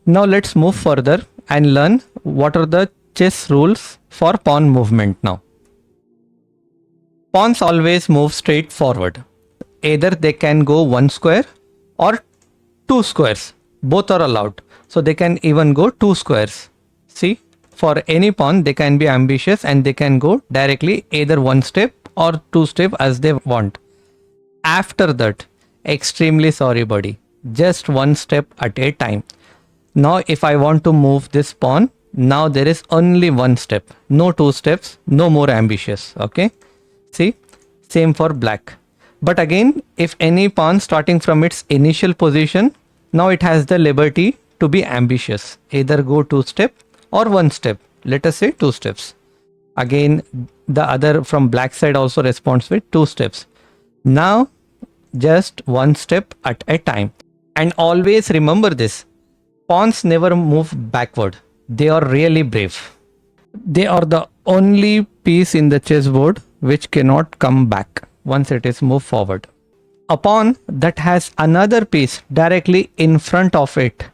Now let's move further and learn what are the chess rules for pawn movement now. Pawns always move straight forward. Either they can go one square or two squares. Both are allowed. So they can even go two squares. See, for any pawn, they can be ambitious and they can go directly either one step or two step as they want. After that, extremely sorry buddy, just one step at a time. Now if I want to move this pawn, now there is only one step, no two steps, no more ambitious. Okay, see, same for black. But again, if any pawn starting from its initial position, now it has the liberty to be ambitious, either go two step or one step. Let us say two steps. Again, the other from black side also responds with two steps. Now just one step at a time. And always remember this, pawns never move backward. They are really brave. They are the only piece in the chessboard which cannot come back once it is moved forward. A pawn that has another piece directly in front of it,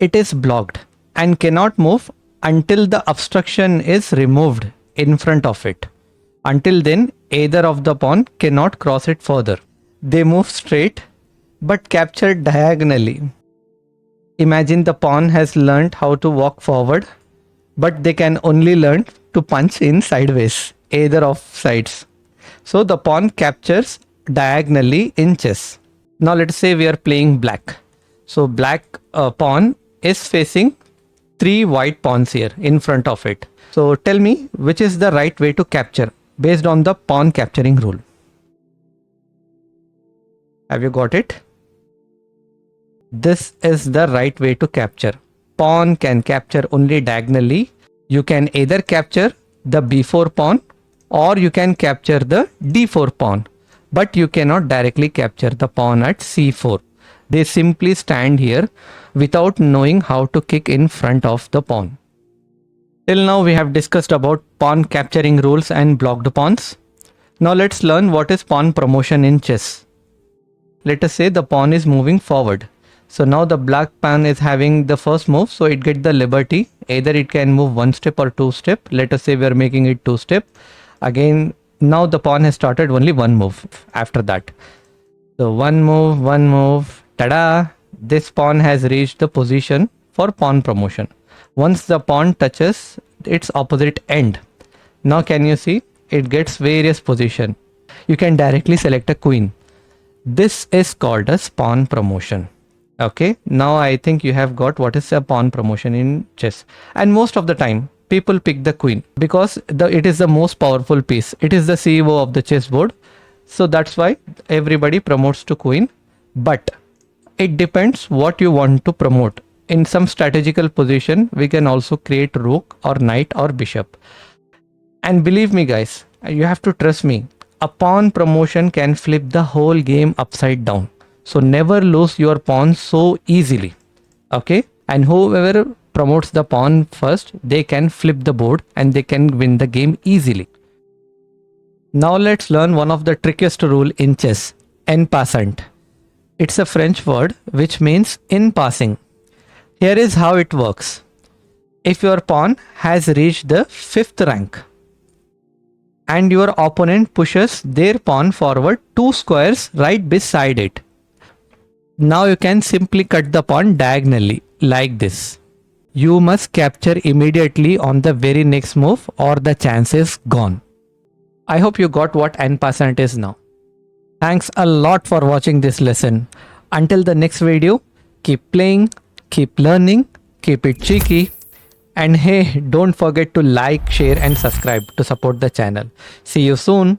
it is blocked and cannot move until the obstruction is removed in front of it. Until then, either of the pawn cannot cross it further. They move straight but capture diagonally. Imagine the pawn has learned how to walk forward, but they can only learn to punch in sideways, either of sides. So the pawn captures diagonally in chess. Now let's say we are playing black. So black pawn is facing three white pawns here in front of it. So tell me which is the right way to capture based on the pawn capturing rule. Have you got it? This is the right way to capture. Pawn can capture only diagonally. You can either capture the b4 pawn or you can capture the d4 pawn. But you cannot directly capture the pawn at c4. They simply stand here without knowing how to kick in front of the pawn. Till now we have discussed about pawn capturing rules and blocked pawns. Now let's learn what is pawn promotion in chess. Let us say the pawn is moving forward. So now the black pawn is having the first move, so it gets the liberty. Either it can move one step or two step. Let us say we are making it two step. Again, now the pawn has started only one move after that. So one move, tada! This pawn has reached the position for pawn promotion. Once the pawn touches its opposite end, now can you see it gets various position. You can directly select a queen. This is called as pawn promotion. Okay, now I think you have got what is a pawn promotion in chess. And most of the time people pick the queen because it is the most powerful piece. It is the CEO of the chessboard. So that's why everybody promotes to queen. But it depends what you want to promote. In some strategical position, we can also create rook or knight or bishop. And believe me guys, you have to trust me. A pawn promotion can flip the whole game upside down. So never lose your pawn so easily. Okay. And whoever promotes the pawn first, they can flip the board and they can win the game easily. Now let's learn one of the trickiest rule in chess, en passant. It's a French word which means in passing. Here is how it works. If your pawn has reached the 5th rank and your opponent pushes their pawn forward 2 squares right beside it, now you can simply cut the pawn diagonally like this. You must capture immediately on the very next move or the chance is gone. I hope you got what en passant is now. Thanks a lot for watching this lesson. Until the next video, keep playing, keep learning, keep it cheeky. And hey, don't forget to like, share and subscribe to support the channel. See you soon.